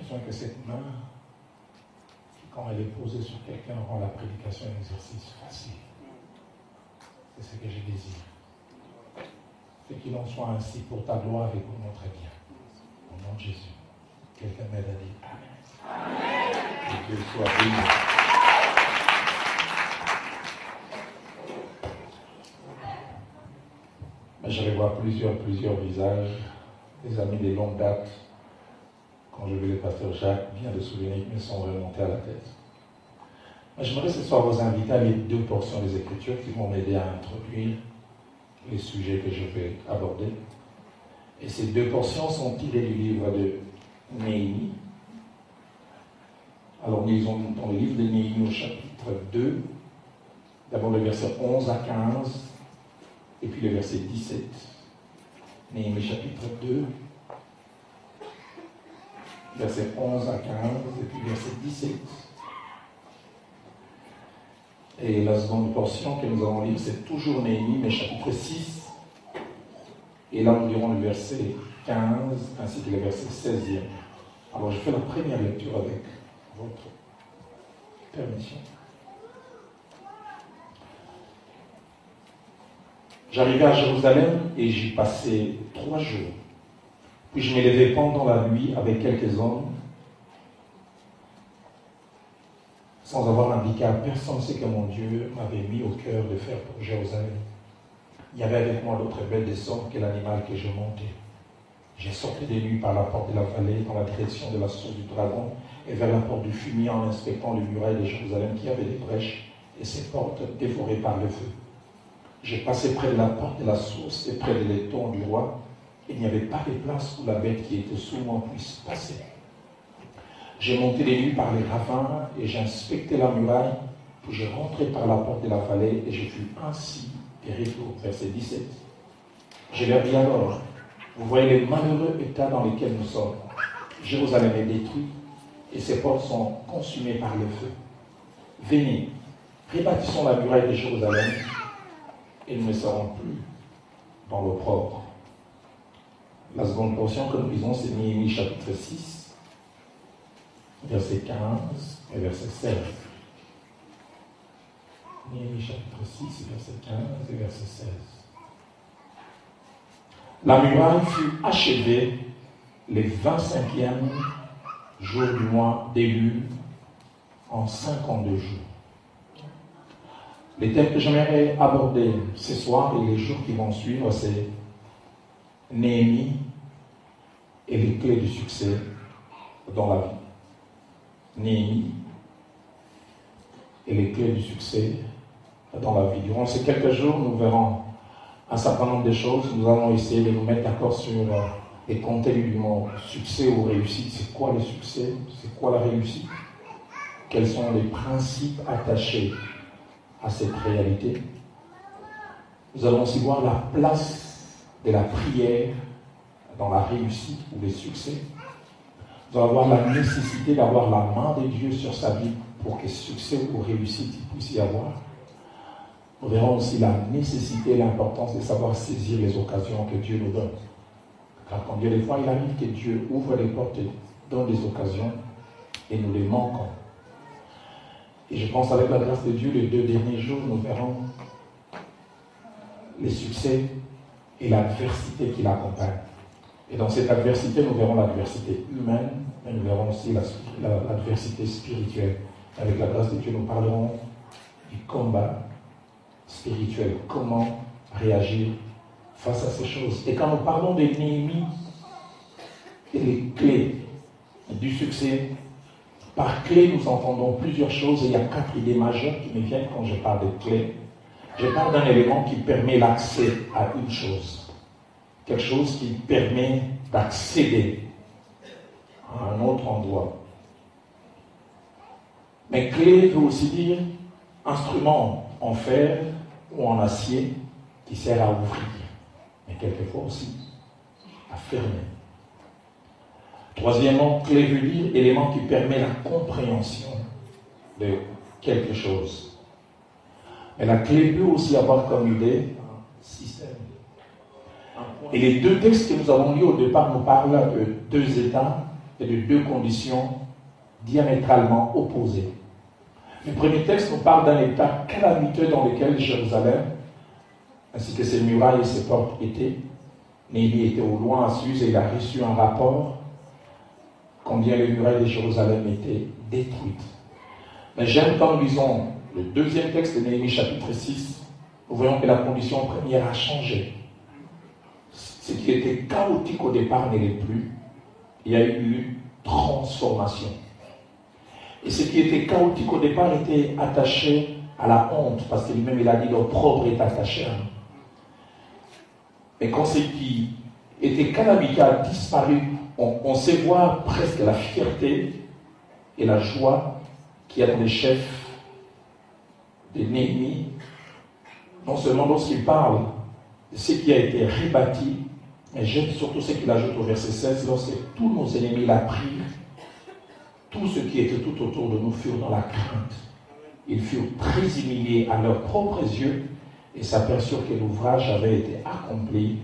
besoin que cette main, quand elle est posée sur quelqu'un, rend la prédication un exercice facile. C'est ce que je désire. C'est qu'il en soit ainsi pour ta gloire et pour notre bien. Au nom de Jésus. Quelqu'un m'aide à dire Amen. Amen. Que Dieu soit béni. Je vais voir plusieurs visages, des amis des longues dates. Quand je vais le pasteur Jacques, bien de souvenirs qui me sont remontés à la tête. J'aimerais ce soir vous inviter à lire 2 portions des Écritures qui vont m'aider à introduire les sujets que je vais aborder. Et ces 2 portions sont tirées du livre de Néhémie. Alors, nous lisons dans le livre de Néhémie au chapitre 2, d'abord le verset 11 à 15, et puis le verset 17. Néhémie chapitre 2, verset 11 à 15, et puis verset 17. Et la seconde portion que nous allons lire, c'est toujours Néhémie, mais chapitre 6. Et là, nous lirons le verset 15, ainsi que le verset 16e. Alors, je fais la première lecture avec votre permission. J'arrivai à Jérusalem et j'y passai 3 jours. Puis je m'élevai pendant la nuit avec quelques hommes, sans avoir indiqué à personne ce que mon Dieu m'avait mis au cœur de faire pour Jérusalem. Il y avait avec moi d'autres belles des sortes que l'animal que je montais. J'ai sorti des nuits par la porte de la vallée, dans la direction de la source du dragon, et vers la porte du fumier en inspectant les murailles de Jérusalem qui avaient des brèches, et ses portes dévorées par le feu. J'ai passé près de la porte de la source et près de l'étang du roi. Il n'y avait pas de place où la bête qui était sous moi puisse passer. J'ai monté les nuits par les ravins et j'ai inspecté la muraille, puis j'ai rentré par la porte de la vallée et je fus ainsi guéri. Verset 17. Je leur dis alors, vous voyez les malheureux états dans lesquels nous sommes. Jérusalem est détruite et ses portes sont consumées par le feu. Venez, rebâtissons la muraille de Jérusalem et nous ne serons plus dans l'opprobre. La seconde portion que nous lisons, c'est Néhémie chapitre 6, verset 15 et verset 16. Néhémie chapitre 6, verset 15 et verset 16. La muraille fut achevée le 25e jour du mois d'Élul en 52 jours. Les thèmes que j'aimerais aborder ce soir et les jours qui vont suivre, c'est Néhémie et les clés du succès dans la vie. Néhémie et les clés du succès dans la vie. Durant ces quelques jours, nous verrons un certain nombre de choses. Nous allons essayer de nous mettre d'accord sur les contenus du mot succès ou réussite. C'est quoi le succès? C'est quoi la réussite? Quels sont les principes attachés à cette réalité? Nous allons aussi voir la place de la prière dans la réussite ou le succès. Nous allons voir la nécessité d'avoir la main de Dieu sur sa vie pour que succès ou réussite il puisse y avoir. Nous verrons aussi la nécessité et l'importance de savoir saisir les occasions que Dieu nous donne. Car combien de fois il arrive que Dieu ouvre les portes et donne des occasions et nous les manquons. Et je pense avec la grâce de Dieu, les 2 derniers jours, nous verrons les succès et l'adversité qui l'accompagnent. Et dans cette adversité, nous verrons l'adversité humaine, mais nous verrons aussi l'adversité spirituelle. Avec la grâce de Dieu, nous parlerons du combat spirituel. Comment réagir face à ces choses. Et quand nous parlons de Néhémie et les clés du succès, par clé, nous entendons plusieurs choses et il y a 4 idées majeures qui me viennent quand je parle de clés. Je parle d'un élément qui permet l'accès à une chose. Quelque chose qui permet d'accéder à un autre endroit. Mais clé veut aussi dire instrument en fer ou en acier qui sert à ouvrir, mais quelquefois aussi à fermer. Troisièmement, clé veut dire élément qui permet la compréhension de quelque chose. Mais la clé peut aussi avoir comme idée un système. Et les 2 textes que nous avons lus au départ nous parlent de 2 états est de deux conditions diamétralement opposées. Le premier texte nous parle d'un état calamiteux dans lequel Jérusalem, ainsi que ses murailles et ses portes étaient. Néhémie était au loin à Suse et il a reçu un rapport combien les murailles de Jérusalem étaient détruites. Mais j'aime quand nous lisons le deuxième texte de Néhémie chapitre 6, nous voyons que la condition première a changé. Ce qui était chaotique au départ ne l'est plus. Il y a eu une transformation. Et ce qui était chaotique au départ était attaché à la honte, parce que lui-même il a dit l'opprobre est attaché à nous. Mais quand ce qui était calamiteux a disparu, on sait voir presque la fierté et la joie qu'il y a dans les chefs de Néhémie, non seulement lorsqu'il parle de ce qui a été rebâti, mais j'aime surtout ce qu'il ajoute au verset 16, lorsque tous nos ennemis l'apprirent, tout ce qui était tout autour de nous furent dans la crainte. Ils furent très humiliés à leurs propres yeux et s'aperçurent que l'ouvrage avait été accompli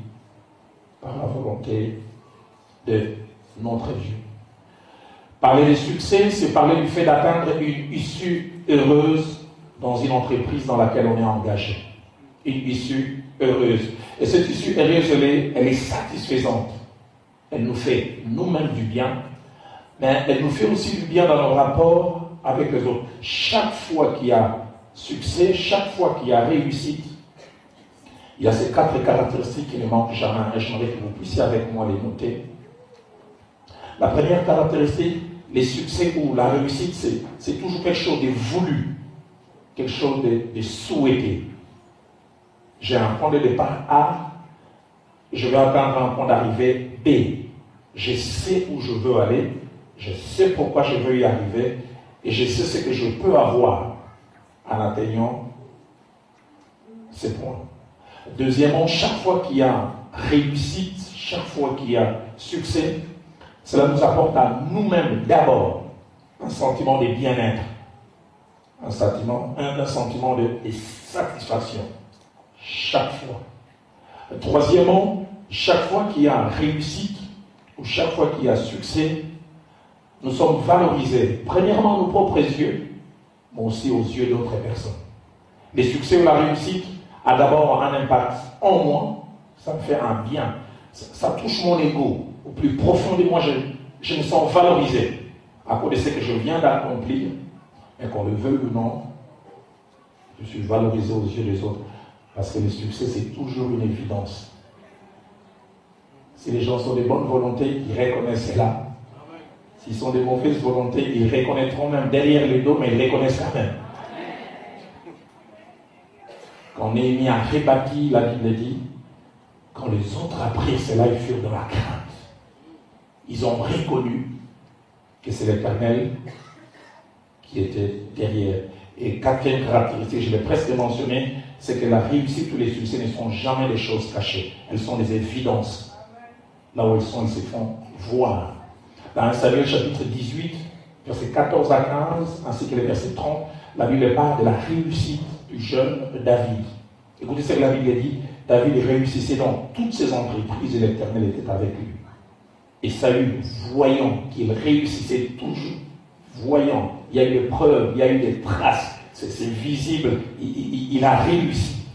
par la volonté de notre Dieu. Parler de succès, c'est parler du fait d'atteindre une issue heureuse dans une entreprise dans laquelle on est engagé. Une issue heureuse. Et cette issue heureuse, elle est satisfaisante. Elle nous fait nous-mêmes du bien, mais elle nous fait aussi du bien dans nos rapports avec les autres. Chaque fois qu'il y a succès, chaque fois qu'il y a réussite, il y a ces 4 caractéristiques qui ne manquent jamais. Et j'aimerais que vous puissiez avec moi les noter. La première caractéristique, les succès ou la réussite, c'est toujours quelque chose de voulu, quelque chose de souhaité. J'ai un point de départ A, je vais atteindre un point d'arrivée B. Je sais où je veux aller, je sais pourquoi je veux y arriver, et je sais ce que je peux avoir en atteignant ces points. Deuxièmement, chaque fois qu'il y a réussite, chaque fois qu'il y a succès, cela nous apporte à nous-mêmes d'abord un sentiment de bien-être, un sentiment de satisfaction, chaque fois. Troisièmement, chaque fois qu'il y a réussite ou chaque fois qu'il y a succès, nous sommes valorisés, premièrement à nos propres yeux, mais aussi aux yeux d'autres personnes. Les succès ou la réussite a d'abord un impact en moi, ça me fait un bien, ça touche mon ego. Au plus profond de moi, je me sens valorisé à cause de ce que je viens d'accomplir, et qu'on le veuille ou non, je suis valorisé aux yeux des autres, parce que le succès, c'est toujours une évidence. Si les gens sont de bonne volonté, ils reconnaissent cela. S'ils sont de mauvaise volonté, ils reconnaîtront même derrière le dos, mais ils reconnaissent quand même. Quand Néhémie a rebâti, la Bible dit, quand les autres apprirent cela, ils furent dans la crainte. Ils ont reconnu que c'est l'Éternel qui était derrière. Et quatrième caractéristique, je l'ai presque mentionné, c'est que la réussite ou les succès ne sont jamais des choses cachées. Elles sont des évidences. Là où elles sont, elles se font voir. Dans 1 Samuel chapitre 18, versets 14 à 15, ainsi que les versets 30, la Bible parle de la réussite du jeune David. Écoutez ce que la Bible dit. David réussissait dans toutes ses entreprises et l'Éternel était avec lui. Et Saül, voyant qu'il réussissait toujours, voyant, il y a eu des preuves, il y a eu des traces, c'est visible, il a réussi.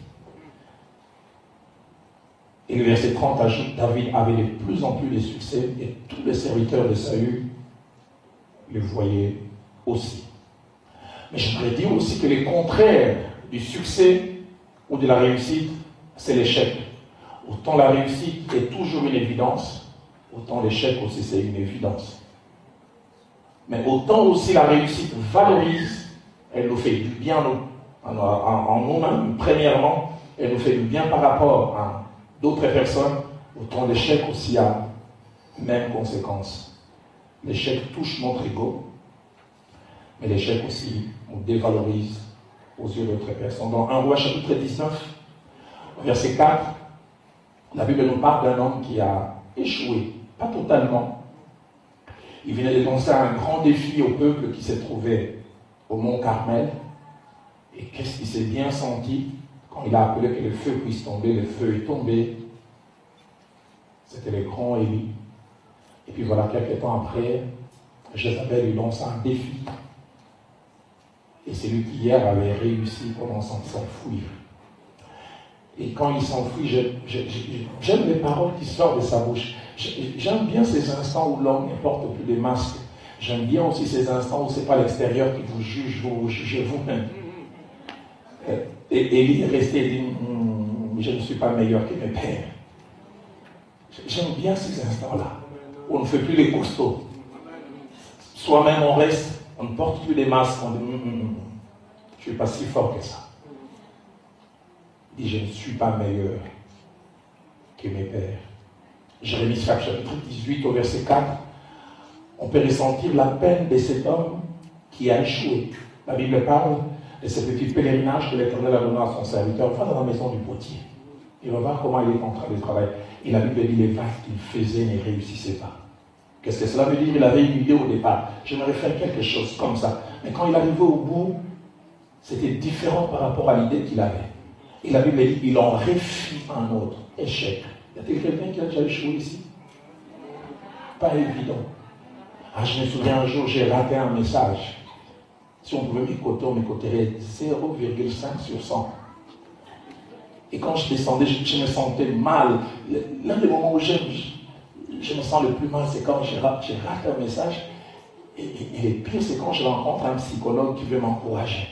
Et le verset 30 ajoute, David avait de plus en plus de succès et tous les serviteurs de Saül le voyaient aussi. Mais j'aimerais dire aussi que le contraire du succès ou de la réussite, c'est l'échec. Autant la réussite est toujours une évidence, autant l'échec aussi c'est une évidence. Mais autant aussi la réussite valorise, elle nous fait du bien en nous-mêmes, premièrement, elle nous fait du bien par rapport à d'autres personnes, autant l'échec aussi a même conséquence. L'échec touche notre ego, mais l'échec aussi nous dévalorise aux yeux d'autres personnes. Dans 1 Roi chapitre 19, verset 4, la Bible nous parle d'un homme qui a échoué, pas totalement. Il venait de lancer un grand défi au peuple qui s'est trouvé au mont Carmel. Et qu'est-ce qu'il s'est bien senti quand il a appelé que le feu puisse tomber, le feu est tombé. C'était le grand Élie. Et puis voilà, quelques temps après, Jézabel lui lance un défi. Et c'est lui qui hier avait réussi pendant s'enfuir. Et quand il s'enfuit, j'aime les paroles qui sortent de sa bouche. J'aime bien ces instants où l'homme ne porte plus de masque. J'aime bien aussi ces instants où ce n'est pas l'extérieur qui vous juge, vous jugez vous-même. Et Élie est resté et dit, je ne suis pas meilleur que mes pères. J'aime bien ces instants-là, où on ne fait plus les costauds. Soi-même on reste, on ne porte plus les masques, on dit, je ne suis pas si fort que ça. Il dit, je ne suis pas meilleur que mes pères. Jérémie chapitre 18 au verset 4, on peut ressentir la peine de cet homme qui a échoué. La Bible parle de ce petit pèlerinage que l'Éternel a donné à son serviteur. Va dans la maison du potier. Il va voir comment il est en train de travailler. Et la Bible dit, les vagues qu'il faisait ne réussissaient pas. Qu'est-ce que cela veut dire? Il avait une idée au départ. J'aimerais faire quelque chose comme ça. Mais quand il arrivait au bout, c'était différent par rapport à l'idée qu'il avait. Et la Bible dit, il en refit un autre. Échec. Y a-t-il quelqu'un qui a déjà échoué ici? Pas évident. Je me souviens un jour, j'ai raté un message. Si on pouvait m'écouter, on m'écouterait 0,5 sur 100. Et quand je descendais, je me sentais mal. L'un des moments où je me sens le plus mal, c'est quand j'ai raté un message. Et le pire, c'est quand je rencontre un psychologue qui veut m'encourager.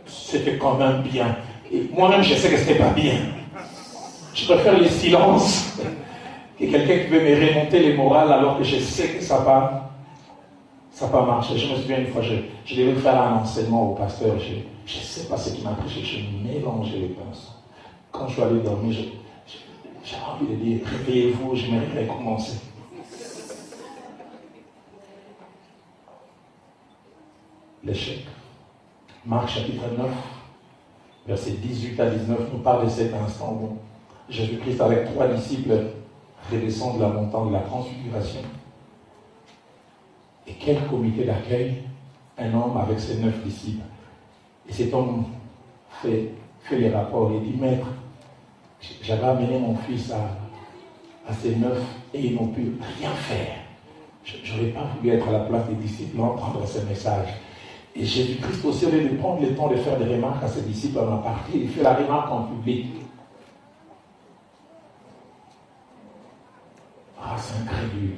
C'était quand même bien. Et moi-même, je sais que ce n'était pas bien. Je préfère les silences que quelqu'un qui veut me remonter les morales alors que je sais que ça va marcher. Je me souviens une fois, je devais faire un enseignement au pasteur. Je ne sais pas ce qui m'a pris, je mélangeais les pinceaux. Quand je suis allé dormir, j'avais envie de dire, réveillez-vous, j'aimerais recommencer. L'échec. Marc chapitre 9, versets 18 à 19, nous parle de cet instant où Jésus-Christ avec 3 disciples redescend de la montagne de la transfiguration. Et quel comité d'accueil? Un homme avec ses 9 disciples. Et cet homme fait les rapports et dit, maître, j'avais amené mon fils à ces 9 et ils n'ont pu rien faire. Je n'aurais pas voulu être à la place des disciples, entendre ce message. Et Jésus-Christ aussi, au lieu de prendre le temps de faire des remarques à ses disciples en aparté, il fait la remarque en public. C'est incroyable.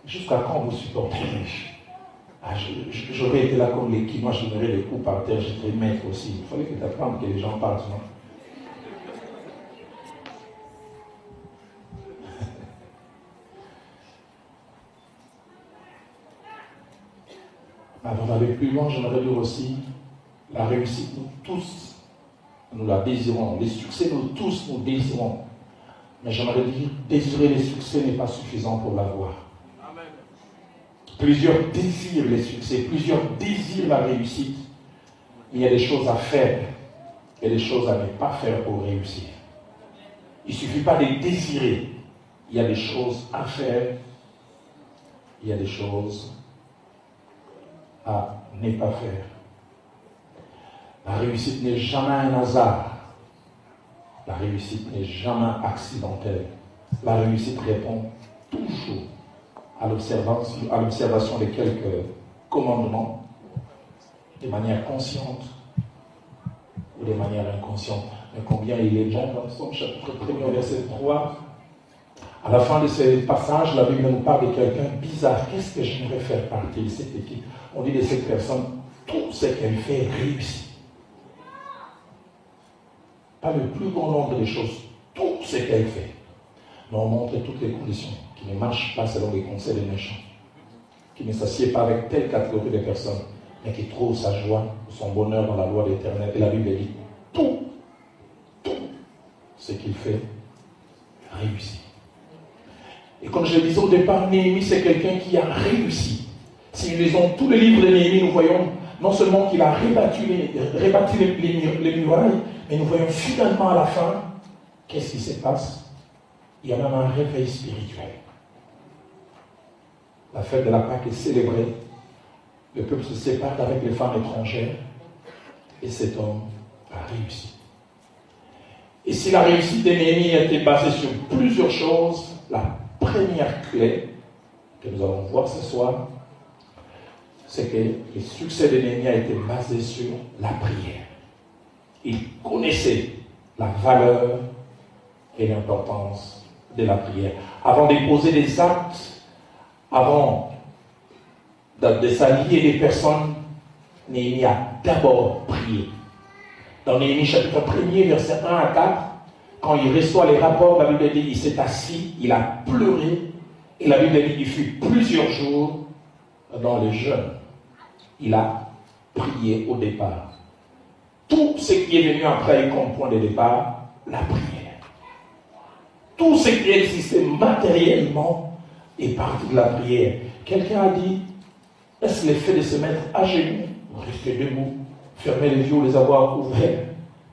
Jusqu'à quand vous supporterez-je? J'aurais été là comme les qui, moi je donnerais les coups par terre, j'étais maître aussi. Il fallait que tu apprennes que les gens parlent souvent. Avant d'aller plus loin, j'aimerais dire aussi, la réussite, nous tous, nous la désirons. Les succès, nous tous, nous désirons. Mais j'aimerais dire, désirer les succès n'est pas suffisant pour l'avoir. Plusieurs désirent les succès, plusieurs désirent la réussite. Mais il y a des choses à faire et des choses à ne pas faire pour réussir. Il ne suffit pas de désirer. Il y a des choses à faire. Il y a des choses à ne pas faire. La réussite n'est jamais un hasard. La réussite n'est jamais accidentelle. La réussite répond toujours à l'observation de quelques commandements, de manière consciente ou de manière inconsciente. Mais combien il est bon dans son chapitre 1er, verset 3. À la fin de ce passage, la Bible nous parle de quelqu'un bizarre. Qu'est-ce que j'aimerais faire partie de cette équipe? On dit de cette personne, tout ce qu'elle fait réussit. Pas le plus grand nombre de choses, tout ce qu'elle fait. Mais on montre toutes les conditions qui ne marchent pas selon les conseils des méchants, qui ne s'assied pas avec telle catégorie de personnes, mais qui trouve sa joie, son bonheur dans la loi de l'Éternel. Et la Bible dit, tout ce qu'il fait réussit. Et comme je le disais au départ, Néhémie, c'est quelqu'un qui a réussi. Si nous lisons tous les livres de Néhémie, nous voyons non seulement qu'il a rebâti les murailles, mais nous voyons finalement à la fin, qu'est-ce qui se passe? Il y a même un réveil spirituel. La fête de la Pâque est célébrée. Le peuple se sépare avec les femmes étrangères. Et cet homme a réussi. Et si la réussite de Néhémie était basée sur plusieurs choses, la première clé, que nous allons voir ce soir, c'est que le succès de Néhémie a été basé sur la prière. Il connaissait la valeur et l'importance de la prière. Avant de poser des actes, avant de s'allier des personnes, Néhémie a d'abord prié. Dans Néhémie chapitre 1er, versets 1 à 4, quand il reçoit les rapports, la Bible dit qu'il s'est assis, il a pleuré, et la Bible dit qu'il fut plusieurs jours dans le jeûne. Il a prié au départ. Tout ce qui est venu après comme point de départ, la prière. Tout ce qui existait matériellement est parti de la prière. Quelqu'un a dit, est-ce le fait de se mettre à genoux, rester debout, fermer les yeux, les avoir ouverts,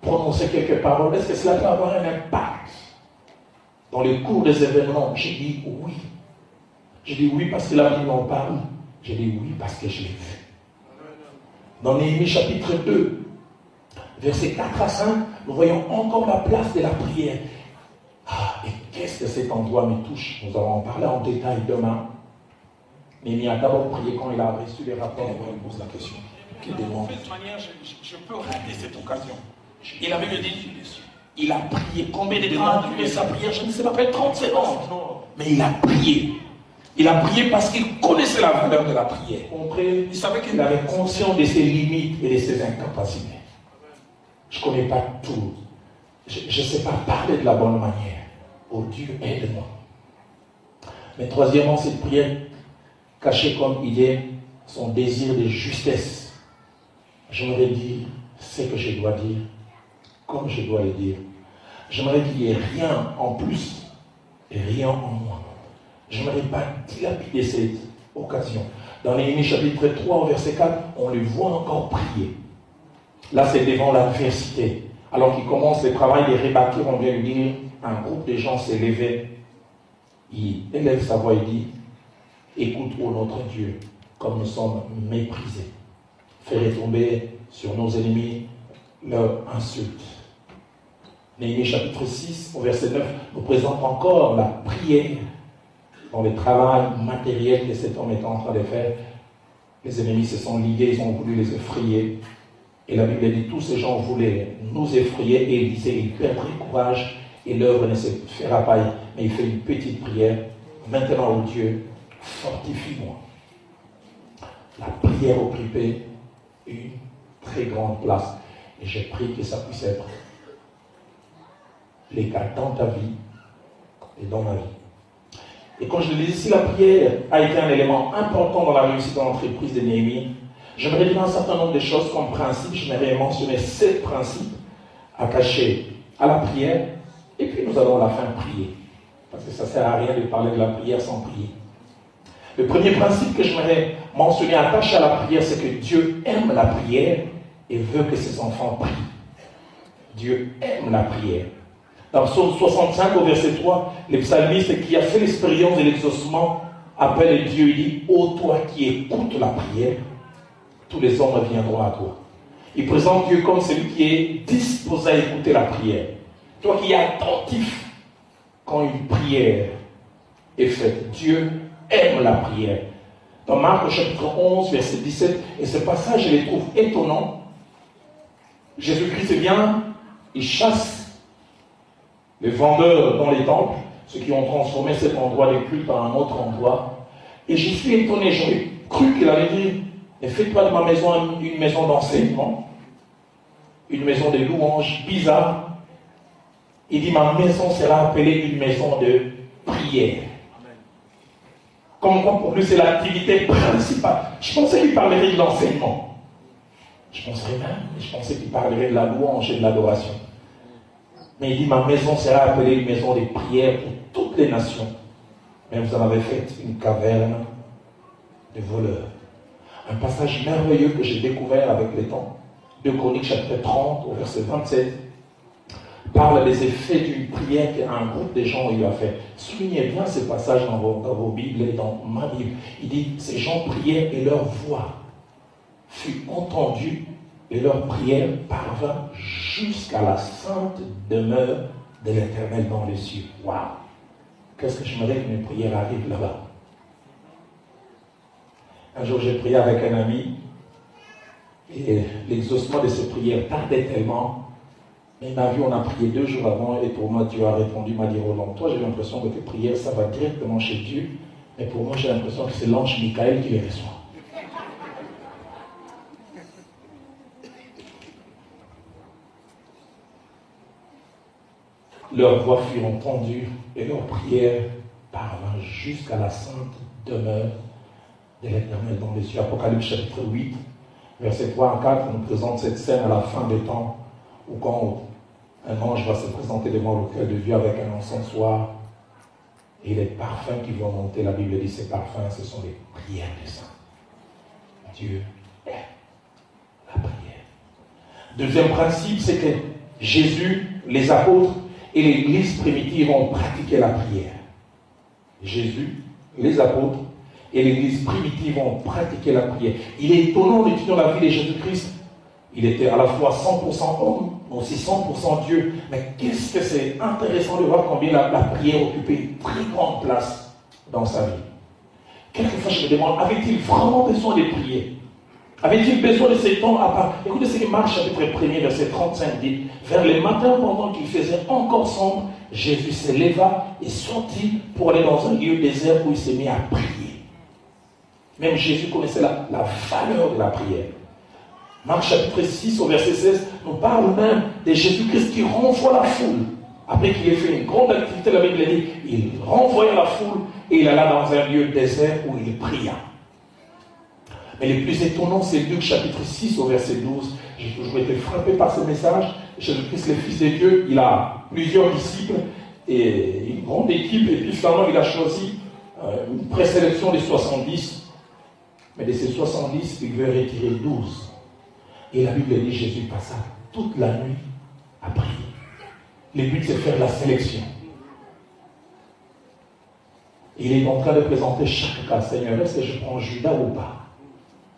prononcer quelques paroles, est-ce que cela peut avoir un impact dans le cours des événements? J'ai dit oui. J'ai dit oui parce que la Bible en parle. J'ai dit oui parce que je l'ai vu. Dans Néhémie chapitre 2, versets 4 à 5, nous voyons encore la place de la prière. Ah, et qu'est-ce que cet endroit me touche? Nous allons en parler en détail demain. Néhémie a d'abord prié quand il a reçu les rapports. On me pose la question. De cette manière, je peux rater cette occasion. Et la Bible dit, il a prié. Combien de temps a duré sa prière? Je ne sais pas, peut-être 30 secondes. Mais il a prié. Il a prié parce qu'il connaissait la valeur de la prière. Il savait qu'il avait conscience de ses limites et de ses incapacités. Je ne connais pas tout. Je ne sais pas parler de la bonne manière. Oh Dieu, aide-moi. Mais troisièmement, cette prière cachée comme il est son désir de justesse. J'aimerais dire ce que je dois dire, comme je dois le dire. J'aimerais qu'il n'y ait rien en plus et rien en moins. Je n'aimerais pas dilapider cette occasion. Dans Néhémie chapitre 3, au verset 4, on le voit encore prier. Là, c'est devant l'adversité. Alors qu'il commence le travail de rebâtir, on vient lui dire, un groupe de gens s'est levé. Il élève sa voix et dit, écoute, ô notre Dieu, comme nous sommes méprisés. Fais retomber sur nos ennemis leur insulte. Néhémie chapitre 6, au verset 9, nous présente encore la prière dans le travail matériel que cet homme est en train de faire. Les ennemis se sont ligués, ils ont voulu les effrayer. Et la Bible dit, tous ces gens voulaient nous effrayer et il disait, ils perdraient courage et l'œuvre ne se fera pas. Mais il fait une petite prière. Maintenant, ô Dieu, fortifie-moi. La prière occupait une très grande place. Et j'ai prié que ça puisse être les cas dans ta vie et dans ma vie. Et quand je le dis ici, la prière a été un élément important dans la réussite de l'entreprise de Néhémie. J'aimerais dire un certain nombre de choses comme principe. J'aimerais mentionner 7 principes à cacher à la prière. Et puis nous allons à la fin prier. Parce que ça ne sert à rien de parler de la prière sans prier. Le premier principe que j'aimerais mentionner attaché à la prière, c'est que Dieu aime la prière et veut que ses enfants prient. Dieu aime la prière. Dans Psaume 65, au verset 3, le psalmiste qui a fait l'expérience de l'exaucement appelle Dieu et dit, ô toi qui écoutes la prière, tous les hommes viendront à toi. Il présente Dieu comme celui qui est disposé à écouter la prière. Toi qui es attentif quand une prière est faite. Dieu aime la prière. Dans Marc chapitre 11, verset 17, et ce passage, je le trouve étonnant. Jésus-Christ vient, il chasse les vendeurs dans les temples, ceux qui ont transformé cet endroit de culte en un autre endroit. Et je suis étonné, j'aurais cru qu'il allait dire, ne faites pas de ma maison une maison d'enseignement, une maison de louanges, bizarre. Il dit, ma maison sera appelée une maison de prière. Comme quoi pour lui c'est l'activité principale. Je pensais qu'il parlerait de l'enseignement. Je pensais qu'il parlerait de la louange et de l'adoration. Mais il dit, ma maison sera appelée une maison de prière pour toutes les nations. Mais vous en avez fait une caverne de voleurs. Un passage merveilleux que j'ai découvert avec le temps. 2 Chroniques chapitre 30 au verset 27 parle des effets d'une prière qu'un groupe de gens lui a fait. Soulignez bien ce passage dans vos Bibles et dans ma Bible. Il dit, ces gens priaient et leur voix fut entendue et leur prière parvint jusqu'à la sainte demeure de l'Éternel dans les cieux. Waouh! Qu'est-ce que j'aimerais que mes prières arrivent là-bas? Un jour, j'ai prié avec un ami et l'exaucement de ces prières tardait tellement. Il m'a vu, on a prié 2 jours avant et pour moi, Dieu a répondu, il m'a dit, Roland, toi, j'ai l'impression que tes prières, ça va directement chez Dieu. Mais pour moi, j'ai l'impression que c'est l'ange Michael qui les reçoit. Leurs voix furent entendues et leurs prières parvinrent jusqu'à la sainte demeure de l'Éternel dans les cieux. Apocalypse chapitre 8, versets 3 à 4 nous présente cette scène à la fin des temps où quand un ange va se présenter devant l'autel de Dieu avec un encensoir et les parfums qui vont monter. La Bible dit ces parfums, ce sont les prières des saints. Dieu est la prière. Deuxième principe, c'est que Jésus, les apôtres et l'Église primitive ont pratiqué la prière. Jésus, les apôtres et l'Église primitive ont pratiqué la prière. Il est étonnant d'étudier la vie de Jésus-Christ. Il était à la fois 100% homme, mais aussi 100% Dieu. Mais qu'est-ce que c'est intéressant de voir combien la prière occupait une très grande place dans sa vie. Quelquefois, je me demande, avait-il vraiment besoin de prier? Avait-il besoin de ces temps à part? Écoutez ce que Marc chapitre 1er, verset 35 dit. Vers le matin, pendant qu'il faisait encore sombre, Jésus se leva et sortit pour aller dans un lieu désert où il s'est mis à prier. Même Jésus connaissait la valeur de la prière. Marc chapitre 6 au verset 16 nous parle même de Jésus-Christ qui renvoie la foule. Après qu'il ait fait une grande activité, la Bible dit, il renvoya la foule et il alla dans un lieu désert où il pria. Mais le plus étonnant, c'est Luc chapitre 6 au verset 12. J'ai toujours été frappé par ce message. Jésus-Christ, le Fils de Dieu, il a plusieurs disciples et une grande équipe. Et puis finalement, il a choisi une présélection des 70. Mais de ces 70, il veut retirer 12. Et la Bible dit Jésus passa toute la nuit à prier. Le but, c'est de faire la sélection. Il est en train de présenter chaque cas. Seigneur, est-ce que je prends Judas ou pas?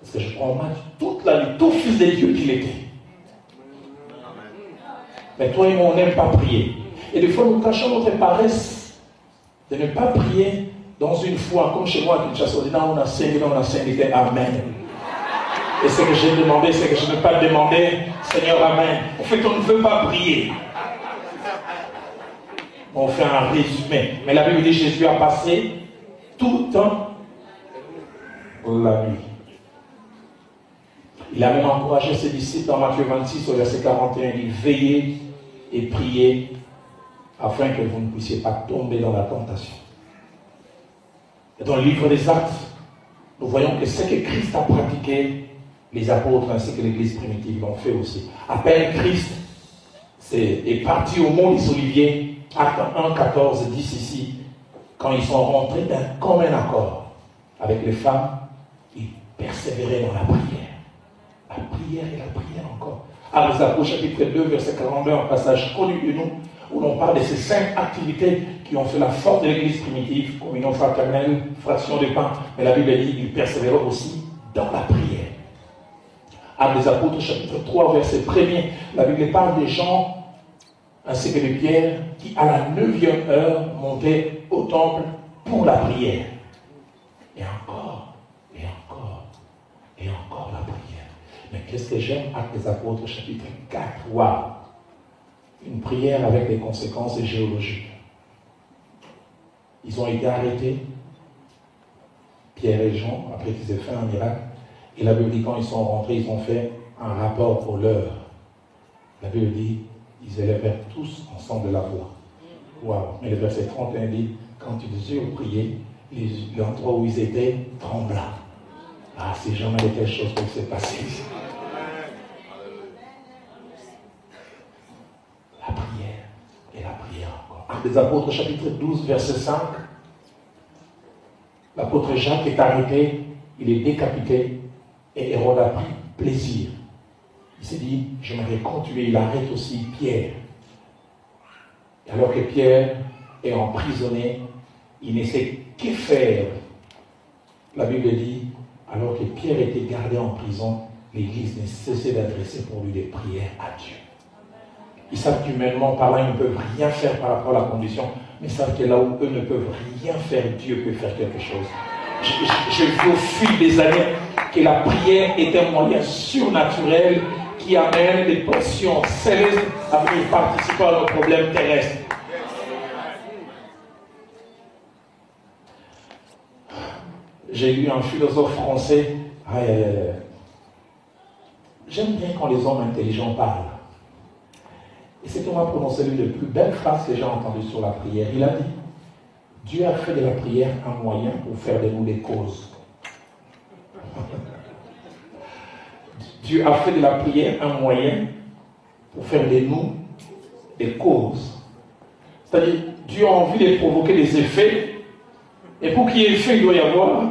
Est-ce que je prends Matthieu toute la nuit, tout fils de Dieu qu'il était? Mais toi et moi, on n'aime pas prier. Et des fois, nous cachons notre paresse de ne pas prier dans une foi, comme chez moi à Kinshasa. On dit non, on a saigné, amen. Et ce que j'ai demandé, c'est que je ne veux pas demander, Seigneur, amen. En fait, on ne veut pas prier. On fait un résumé. Mais la Bible dit Jésus a passé tout le temps la nuit. Il a même encouragé ses disciples dans Matthieu 26 au verset 41. Il dit veillez et priez afin que vous ne puissiez pas tomber dans la tentation. Et dans le livre des Actes, nous voyons que ce que Christ a pratiqué, les apôtres ainsi que l'Église primitive l'ont fait aussi. À peine Christ est parti au mont des Oliviers, Actes 1, 14, 10 ici, quand ils sont rentrés d'un commun accord avec les femmes, ils persévéraient dans la prière. La prière et la prière encore. Actes des Apôtres, chapitre 2, verset 42, un passage connu de nous, où l'on parle de ces 5 activités qui ont fait la force de l'Église primitive, communion fraternelle, fraction de pain. Mais la Bible dit qu'ils persévéraient aussi dans la prière. Actes des Apôtres, chapitre 3, verset 1er, la Bible parle des gens ainsi que de Pierre qui, à la 9e heure, montaient au temple pour la prière. Et encore, et encore, et encore la prière. Mais qu'est-ce que j'aime, Actes des Apôtres, chapitre 4, waouh! Une prière avec des conséquences géologiques. Ils ont été arrêtés, Pierre et Jean, après qu'ils aient fait un miracle. Et la Bible dit, quand ils sont rentrés, ils ont fait un rapport pour l'heure. La Bible dit, ils élevèrent tous ensemble la voix. Waouh! Mais le verset 31 dit, quand ils eurent prié, l'endroit où ils étaient trembla. Ah, c'est jamais quelque chose qui s'est passé ici. La prière et la prière encore. Actes des Apôtres, chapitre 12, verset 5. L'apôtre Jacques est arrêté, il est décapité, et Hérode a pris plaisir. Il s'est dit, j'aimerais continuer. Il arrête aussi Pierre. Et alors que Pierre est emprisonné, il ne sait que faire. La Bible dit, alors que Pierre était gardé en prison, l'Église ne cessait d'adresser pour lui des prières à Dieu. Ils savent qu'humainement parlant, ils ne peuvent rien faire par rapport à la condition, mais ils savent que là où eux ne peuvent rien faire, Dieu peut faire quelque chose. J'ai vu au fil des années que la prière est un moyen surnaturel qui amène des portions célestes à venir participer à nos problèmes terrestres. J'ai lu un philosophe français. J'aime bien quand les hommes intelligents parlent. Et c'est qu'on m'a prononcé l'une des plus belles phrases que j'ai entendues sur la prière. Il a dit, Dieu a fait de la prière un moyen pour faire de nous des causes. Dieu a fait de la prière un moyen pour faire de nous des causes. C'est-à-dire, Dieu a envie de provoquer des effets. Et pour qu'il y ait effet, il doit y avoir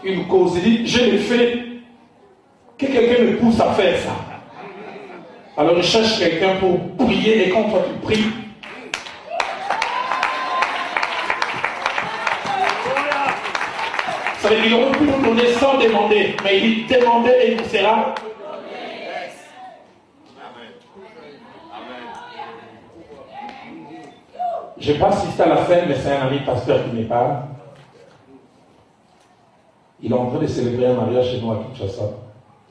une cause. Il dit, j'ai l'effet que quelqu'un me pousse à faire ça. Alors il cherche quelqu'un pour prier, et quand toi tu pries, ça veut dire qu'il aurait pu nous donner sans demander, mais il dit demandez et il sera. Je n'ai pas assisté à la scène, mais c'est un ami pasteur qui me parle. Il est en train de célébrer un mariage chez nous à Kinshasa.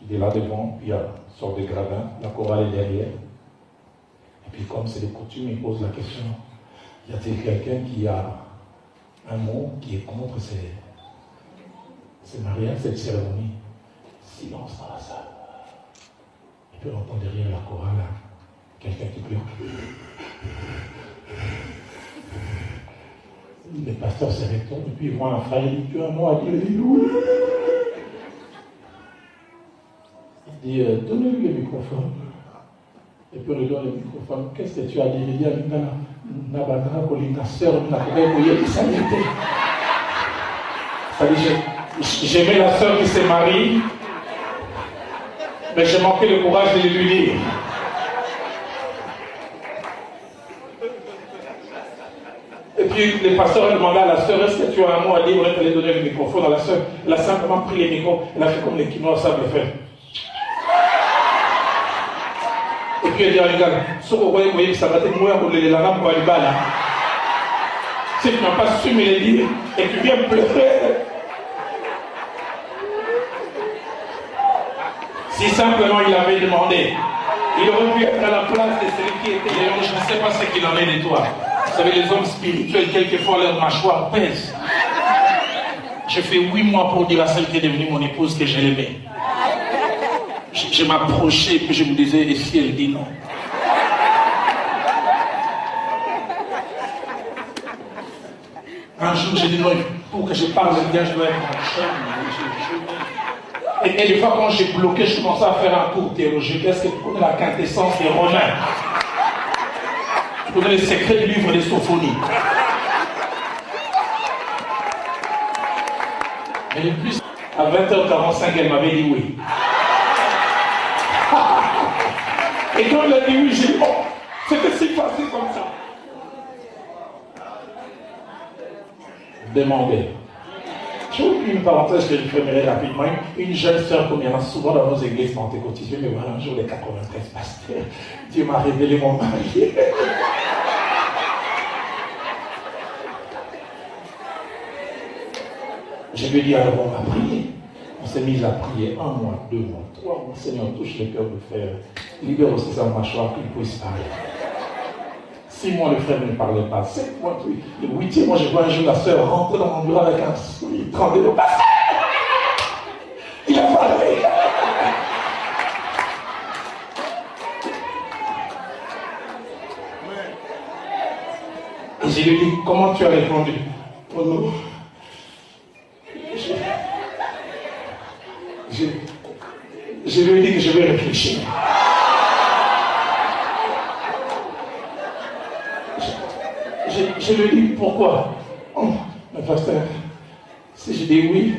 Il est là devant, puis il y a une sorte de gradin, la chorale est derrière. Et puis comme c'est de coutume, il pose la question, y a-t-il quelqu'un qui a un mot qui est contre ces mariages, cette cérémonie? Silence dans la salle. Et puis on entend derrière la chorale quelqu'un qui pleure. Le pasteur se retourne et puis il voit un frère, il dit, tu as un mot à dire? Il dit, oui. Il dit, donnez-lui le microphone. Et puis on lui donne le microphone. Qu'est-ce que tu as dit? Il dit, j'aimais la sœur qui s'est mariée, mais j'ai manqué le courage de lui dire. Et puis le pasteur a demandé à la sœur, est-ce que tu as un mot à dire? On est allé donner le microphone à la sœur. Elle a simplement pris les micros, elle a fait comme les Quinois savent le faire. Et puis elle dit à l'égal, si tu voyez que ça va être moins pour les langues pour aller là. Si tu n'as pas su me le dire et tu viens pleurer. Si simplement il avait demandé, il aurait pu être à la place de celui qui était léon. Je ne sais pas ce qu'il en est de toi. Vous savez, les hommes spirituels, quelquefois leur mâchoire pèse. J'ai fait 8 mois pour dire à celle qui est devenue mon épouse que je l'aimais. Je m'approchais et puis je me disais, et si elle dit non? Un jour, j'ai dit non, pour que je parle bien, je dois être en chaîne. Et des fois, quand j'ai bloqué, je commençais à faire un cours théologique. Est-ce que tu connais la quintessence des Romains? Tu connais les secrets du livre des Sophonies? Mais de plus, à 20h45, elle m'avait dit oui. Et quand elle a dit oui, j'ai dit, oh, c'était si facile comme ça. Demandez. Je vous une parenthèse que je fermerai rapidement. Une jeune sœur, comme il y en a souvent dans nos églises pentecôtistes, mais voilà, un jour, les 93 pasteurs, Dieu m'a révélé mon mari. Je lui ai dit, alors on va prier. On s'est mis à prier 1 mois, 2 mois, 3 mois. Seigneur, touche le cœur du frère. Libère aussi sa mâchoire qu'il puisse parler. 6 mois, le frère ne parlait pas. 7 mois, le 8e mois, je vois un jour la sœur rentrer dans mon bureau avec un sourire, trembler le passé. Il a parlé. Et je lui ai dit, comment tu as répondu? Oh non. Je lui ai dit que je vais réfléchir. Je lui ai dit pourquoi. Oh, mais pasteur, si je dis oui,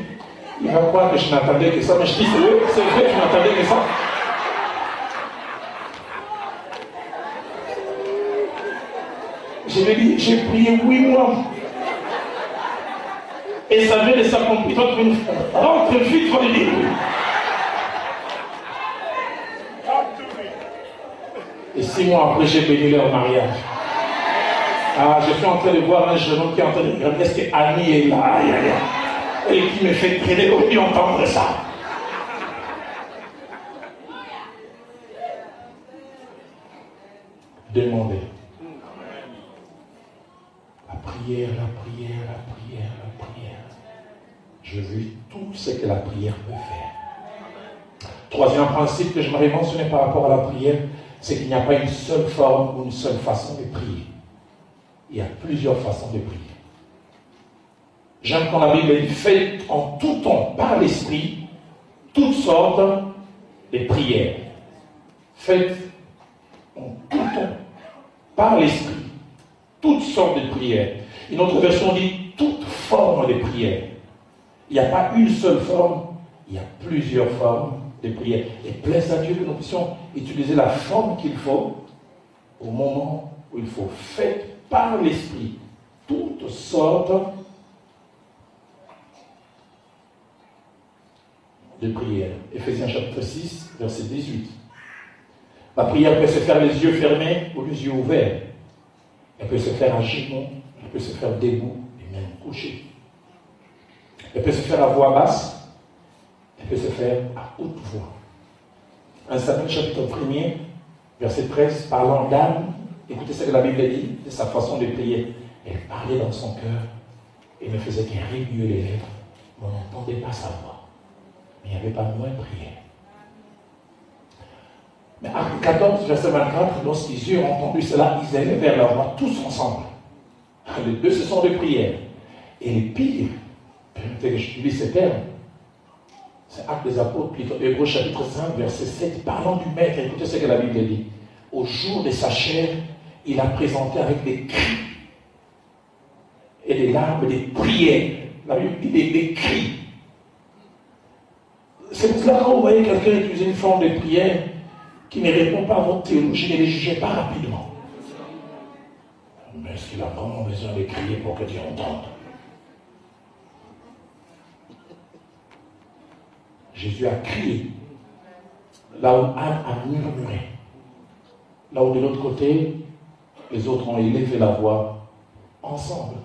il va croire que je n'attendais que ça. Mais je dis c'est vrai que je n'attendais que ça. Je lui ai dit, j'ai prié 8 mois. Et ça vient de s'accomplir. Toi, tu rentre vite, il faut le dire oui. Et 6 mois après, j'ai béni leur mariage. Ah, je suis en train de voir un jeune homme qui est en train de regarder. Est-ce que Annie est là? Et qui me fait traîner au lieu d'entendre ça. Demandez. La prière, la prière, la prière, la prière. Je veux tout ce que la prière peut faire. Troisième principe que j'aimerais mentionner par rapport à la prière, c'est qu'il n'y a pas une seule forme ou une seule façon de prier. Il y a plusieurs façons de prier. J'aime quand la Bible dit, faites en tout temps, par l'Esprit, toutes sortes de prières. Faites en tout temps, par l'Esprit, toutes sortes de prières. Une autre version dit, toute forme de prière. Il n'y a pas une seule forme, il y a plusieurs formes de prière. Et plaise à Dieu que nous puissions utiliser la forme qu'il faut au moment où il faut. Faites par l'Esprit toutes sortes de prières. Éphésiens chapitre 6, verset 18. La prière peut se faire les yeux fermés ou les yeux ouverts. Elle peut se faire à genoux, elle peut se faire debout et même couché. Elle peut se faire à voix basse, elle peut se faire à haute voix. 1 Samuel chapitre 1er, verset 13, parlant d'âme, écoutez ce que la Bible dit, de sa façon de prier. Elle parlait dans son cœur et ne faisait qu'un remuer les lèvres, mais on n'entendait pas sa voix. Mais il n'y avait pas moins de prière. Mais Acte 14, verset 24, lorsqu'ils eurent entendu cela, ils allaient vers leur voix tous ensemble. Les deux, ce sont des prières. Et les pires, permettez que j'utilise ces termes, c'est Acte des Apôtres, plutôt Hébreux chapitre 5, verset 7, parlant du Maître, écoutez ce que la Bible dit. Au jour de sa chair, il a présenté avec des cris et des larmes, des prières. La Bible dit des cris. C'est pour cela que quand vous voyez quelqu'un utiliser une forme de prière qui ne répond pas à votre théologie, ne les jugez pas rapidement. Mais est-ce qu'il a vraiment besoin de crier pour que Dieu entende? Jésus a crié là où Anne a murmuré. Là où de l'autre côté, les autres ont élevé la voix ensemble.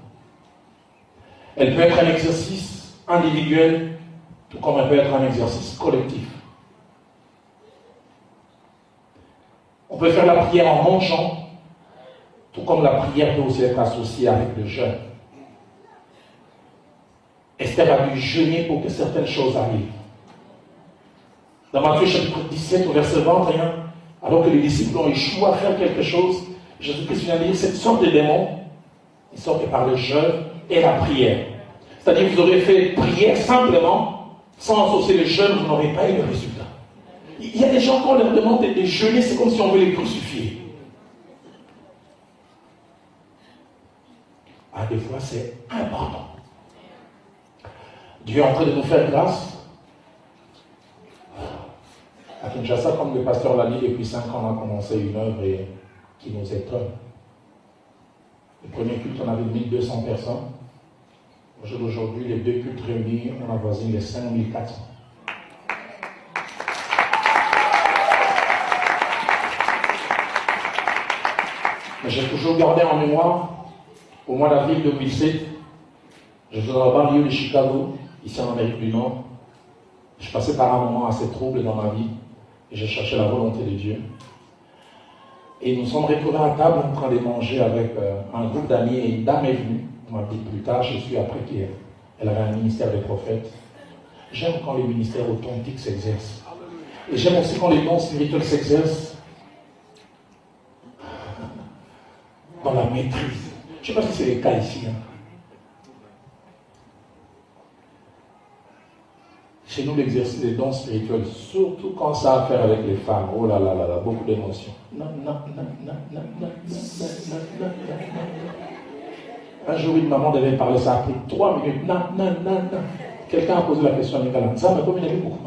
Elle peut être un exercice individuel, tout comme elle peut être un exercice collectif. On peut faire la prière en mangeant, tout comme la prière peut aussi être associée avec le jeûne. Esther a dû jeûner pour que certaines choses arrivent. Dans Matthieu chapitre 17, au verset 21, alors que les disciples ont échoué à faire quelque chose, Jésus-Christ vient dire cette sorte de démon, ils sortent par le jeûne et la prière. C'est-à-dire que vous aurez fait prière simplement, sans associer le jeûne, vous n'aurez pas eu le résultat. Il y a des gens, quand on leur demande de jeûner, c'est comme si on veut les crucifier. Ah, des fois, c'est important. Dieu est en train de nous faire grâce. À Kinshasa, comme le pasteur l'a dit, depuis 5 ans, on a commencé une œuvre qui nous étonne. Le premier culte, on avait 1200 personnes. Aujourd'hui, les deux cultes réunis, on avoisine les 5400. Mais j'ai toujours gardé en mémoire, au mois d'avril 2007, je suis dans la banlieue de Chicago, ici en Amérique du Nord. Je passais par un moment assez trouble dans ma vie et j'ai cherché la volonté de Dieu. Et nous sommes retrouvés à table en train de manger avec un groupe d'amis et une dame est venue. On m'a dit plus tard, je suis après qu'elle avait un ministère de prophète. J'aime quand les ministères authentiques s'exercent. Et j'aime aussi quand les dons spirituels s'exercent dans la maîtrise. Je ne sais pas si c'est le cas ici. Chez nous, l'exercice des dons spirituels, surtout quand ça a à faire avec les femmes, oh là là là là, beaucoup d'émotions. Non, non, non, non, non, non, non, non, non, non, non. Un jour, une maman devait parler, ça a pris 3 minutes. Non, non, non, non. Quelqu'un a posé la question à Nicolas. Ça m'a commis beaucoup.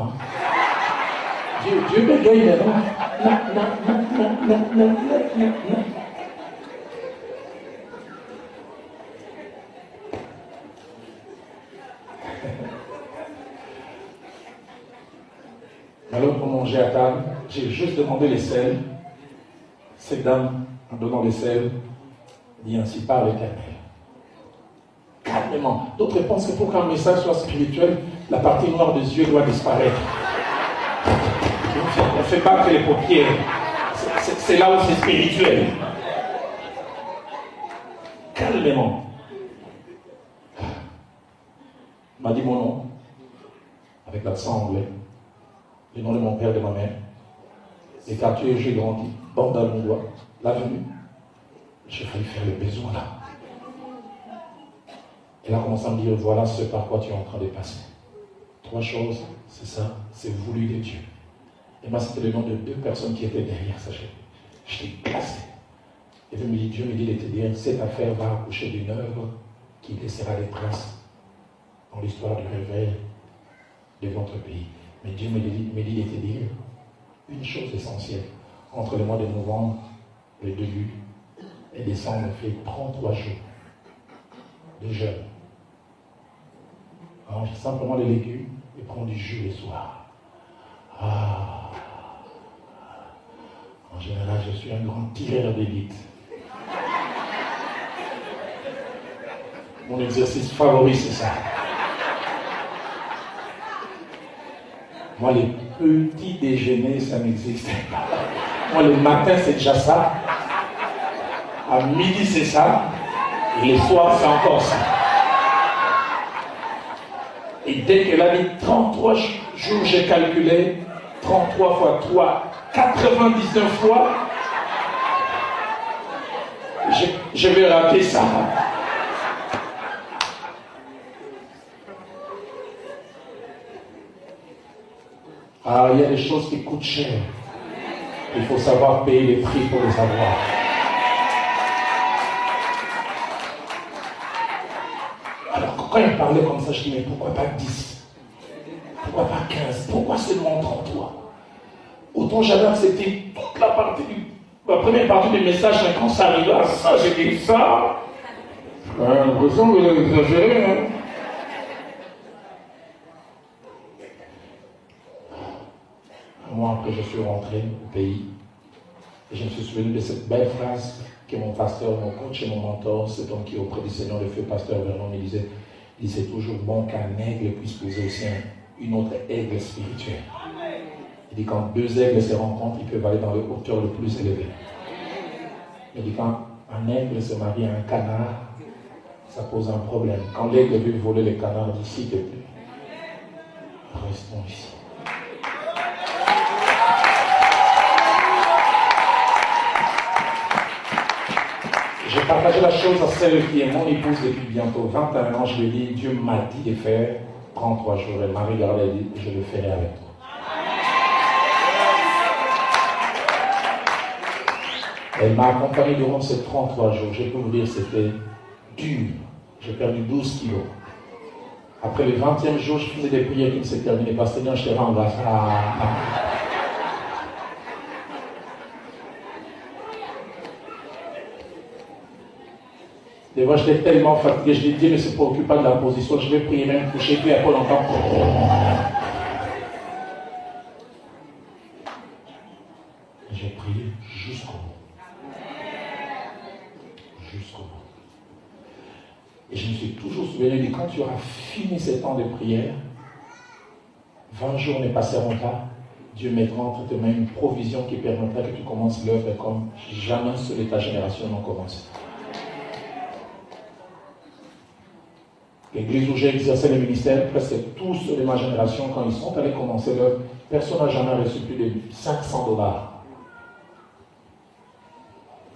Dieu bégaye maintenant. Non, non, non, non, non, non, non, non, non. Alors pour manger à table, j'ai juste demandé les sels. Cette dame, en donnant les sels, dit ainsi par l'Éternel. calmement. D'autres pensent que pour qu'un message soit spirituel, la partie noire des yeux doit disparaître. On fait battre les paupières. C'est là où c'est spirituel. Calmement. Il m'a dit mon nom, avec l'accent anglais, le nom de mon père et de ma mère, les quartiers où j'ai grandi, bande à mon doigt, l'avenue. J'ai failli faire le besoin là. Et là, on commence à me dire, voilà ce par quoi tu es en train de passer. 3 choses, c'est ça, c'est voulu de Dieu. Et moi, c'était le nom de 2 personnes qui étaient derrière ça. J'étais glacé. Et Dieu me dit de te dire, cette affaire va accoucher d'une œuvre qui laissera des traces dans l'histoire du réveil de votre pays. Mais Dieu me dit de te dire une chose essentielle. Entre le mois de novembre, le début, et décembre, on fait 33 jours de jeûne. Mange simplement des légumes et prends du jus le soir. En général, je suis un grand tireur d'élite. Mon exercice favori, c'est ça. Moi, les petits déjeuners, ça n'existe pas. Moi, le matin, c'est déjà ça. À midi, c'est ça. Et le soir, c'est encore ça. Et dès qu'elle a dit 33 jours, j'ai calculé 33 fois 3, 99 fois, je vais rater ça. Ah, il y a des choses qui coûtent cher. Il faut savoir payer les prix pour les avoir. Alors, quand il parlait comme ça, je dis, mais pourquoi pas 10? Pourquoi pas 15? Pourquoi seulement 33? Autant j'avais accepté toute la première partie du message, mais quand ça arrivait à ça, j'ai dit ça. J'ai l'impression que vous avez exagéré, hein. Moi, après, je suis rentré au pays et je me suis souvenu de cette belle phrase que mon pasteur, mon coach et mon mentor, cet homme qui est auprès du Seigneur, le feu pasteur Vernon, me disait, c'est toujours bon qu'un aigle puisse poser aussi une autre aigle spirituelle. Il dit, quand 2 aigles se rencontrent, ils peuvent aller dans les hauteurs le plus élevées. Il dit, quand un aigle se marie à un canard, ça pose un problème. Quand l'aigle veut voler les canards d'ici, s'il te plaît, restons ici. J'ai partagé la chose à celle qui est mon épouse depuis bientôt 21 ans. Je lui ai dit, Dieu m'a dit de faire 33 jours. Elle m'a regardé et dit, je le ferai avec toi. Elle m'a accompagné durant ces 33 jours. Je peux vous dire, c'était dur. J'ai perdu 12 kilos. Après le 20e jour, je faisais des prières qui ne se terminaient pas. Seigneur, je te rends grâce. Des fois, j'étais tellement fatigué, je lui ai dit, ne se préoccupe pas de la position, je vais prier même coucher, puis après longtemps. J'ai prié jusqu'au bout. Jusqu'au bout. Et je me suis toujours souvenu, quand tu auras fini ces temps de prière, 20 jours ne passeront pas, Dieu mettra entre tes mains une provision qui permettra que tu commences l'œuvre comme jamais ceux de ta génération n'ont commencé. L'église où j'ai exercé le ministère, presque tous ceux de ma génération, quand ils sont allés commencer l'œuvre, personne n'a jamais reçu plus de 500 $.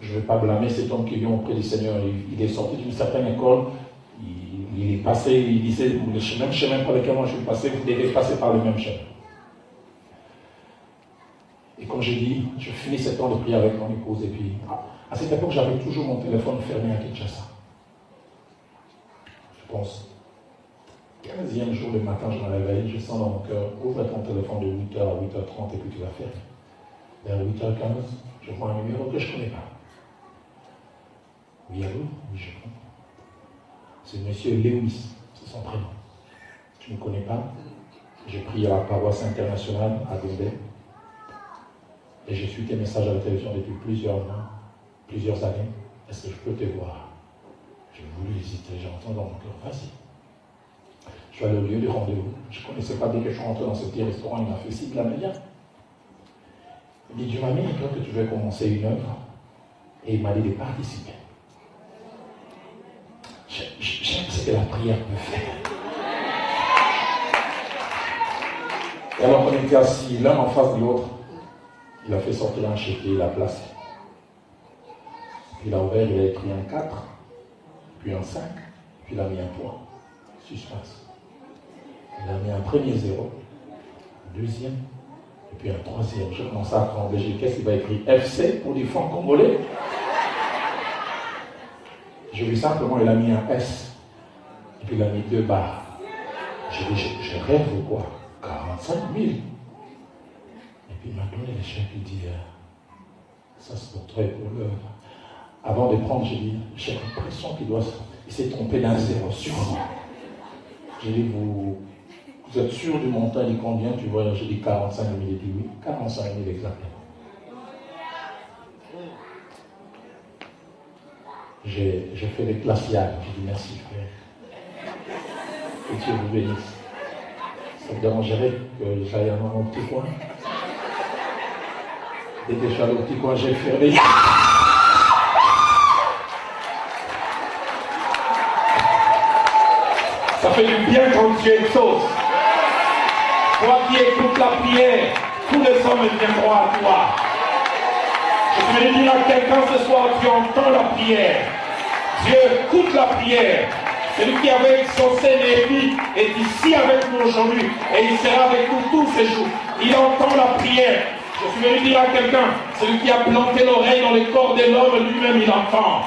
Je ne vais pas blâmer cet homme qui vient auprès du Seigneur. Il est sorti d'une certaine école, il est passé, il disait, le même chemin par lequel moi je suis passé, vous devez passer par le même chemin. Et comme j'ai dit, je finis ce temps de prière avec mon épouse, et puis à cette époque, j'avais toujours mon téléphone fermé à Kinshasa. Je pense, 15e jour le matin, je me réveille, je sens dans mon cœur, ouvre ton téléphone de 8h à 8h30 et puis tu vas faire. Vers 8h15, je vois un numéro que je ne connais pas. Oui, allô? Oui, je comprends. C'est M. Lewis, c'est son prénom. Tu ne connais pas? J'ai prié à la paroisse internationale à Gombe. Et je suis tes messages à la télévision depuis plusieurs mois, plusieurs années. Est-ce que je peux te voir? J'ai voulu hésiter, j'ai entendu dans mon cœur, vas-y. Je suis allé au lieu du rendez-vous. Je ne connaissais pas bien que je suis rentré dans ce petit restaurant, il m'a fait signe, la meilleure. Il dit, Dieu m'a mis, toi que tu veux commencer une œuvre. Et il m'a dit de participer. J'aime ce que la prière peut faire. Et alors qu'on était assis l'un en face de l'autre, il a fait sortir un chéquier, il l'a placé. Puis il a ouvert, il a écrit un 4, puis un 5, puis il a mis un point. Suspense. Il a mis un premier 0, un deuxième, et puis un troisième. Je commençais à trembler. J'ai dit, qu'est-ce qu'il va écrire? FC pour les fonds congolais. J'ai vu simplement, il a mis un S, et puis il a mis 2 barres. J'ai dit, je rêve ou quoi? 45 000. Et puis il m'a donné les chèques, il dit, ça c'est pour toi et pour l'œuvre. Avant de prendre, j'ai dit, j'ai l'impression il s'est trompé d'un 0, sûrement. J'ai dit, vous êtes sûr du montant? Il dit, combien tu vois? J'ai dit 45 000, il dit oui, 45 000 exactement. J'ai fait des glaciales, j'ai dit merci frère. Que Dieu vous bénisse. Ça me dérangerait que j'aille à mon petit coin. Dès que je suis allé au petit coin, j'ai fermé. Ça fait du bien quand Dieu exauce. Toi qui écoutes la prière, tous les hommes viendront à toi. Je vais dire à quelqu'un ce soir, tu entends la prière. Dieu écoute la prière. Celui qui avait exaucé Néhémie est ici avec nous aujourd'hui et il sera avec nous tous ces jours. Il entend la prière. Je suis venu dire à quelqu'un, celui qui a planté l'oreille dans le corps de l'homme, lui-même il entend.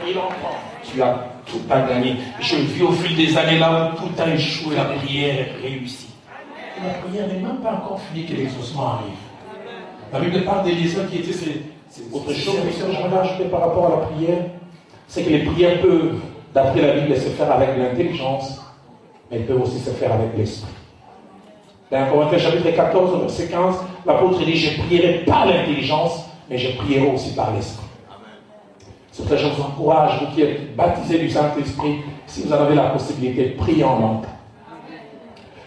Il entend. Tu as tout à gagner. Je vis au fil des années là où tout a échoué, la prière réussit. La prière n'est même pas encore finie que l'exaucement arrive. La Bible parle d'Élisée qui était c'est autre chose. Ce que j'aimerais ajouter par rapport à la prière, c'est que les prières peuvent, d'après la Bible, se faire avec l'intelligence, mais elles peuvent aussi se faire avec l'esprit. Dans Corinthiens chapitre 14, verset 15, l'apôtre dit, je prierai par l'intelligence, mais je prierai aussi par l'esprit. C'est pour ça que je vous encourage, vous qui êtes baptisés du Saint-Esprit, si vous en avez la possibilité, priez en langue.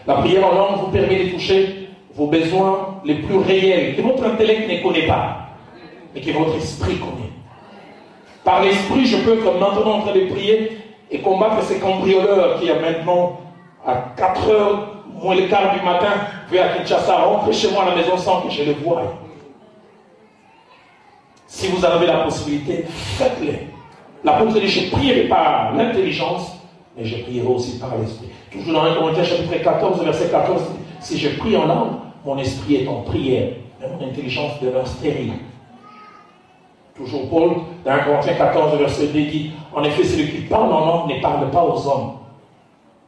La prière en langue vous permet de toucher vos besoins les plus réels, que votre intellect ne connaît pas, mais que votre esprit connaît. Par l'esprit, je peux être maintenant en train de prier et combattre ces cambrioleurs qui, maintenant, à 4h moins le quart du matin, vers Kinshasa, rentrer chez moi à la maison sans que je les voie. Si vous en avez la possibilité, faites-le. L'apôtre dit, je prierai par l'intelligence, mais je prierai aussi par l'esprit. Toujours dans 1 Corinthiens chapitre 14, verset 14, si je prie en langue, mon esprit est en prière, mais mon intelligence demeure stérile. Toujours Paul, dans 1 Corinthiens 14, verset 2, dit, en effet, celui qui parle en langue ne parle pas aux hommes,